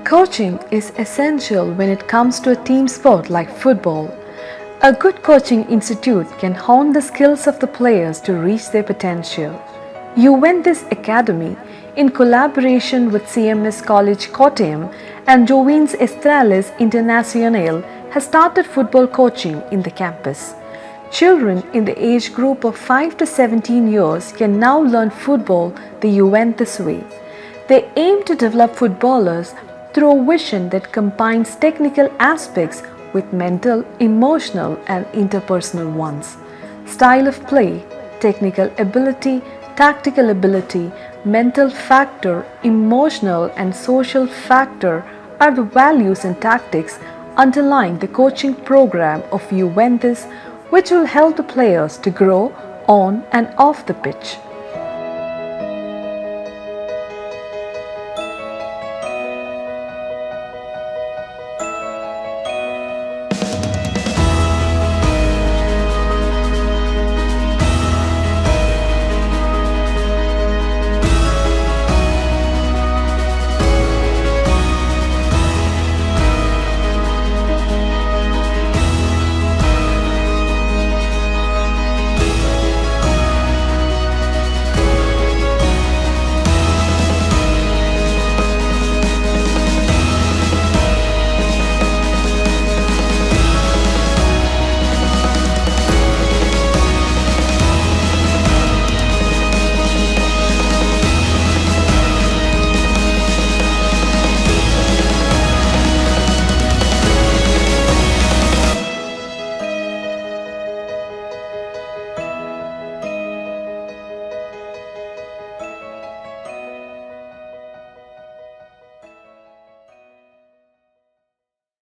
Coaching is essential when it comes to a team sport like football. A good coaching institute can hone the skills of the players to reach their potential. Juventus Academy, in collaboration with CMS College Kottayam and Jovines Estrelles Internacional, has started football coaching in the campus. Children in the age group of 5 to 17 years can now learn football the Juventus way. They aim to develop footballers through a vision that combines technical aspects with mental, emotional, and interpersonal ones. Style of play, technical ability, tactical ability, mental factor, emotional and social factor are the values and tactics underlying the coaching program of Juventus, which will help the players to grow on and off the pitch.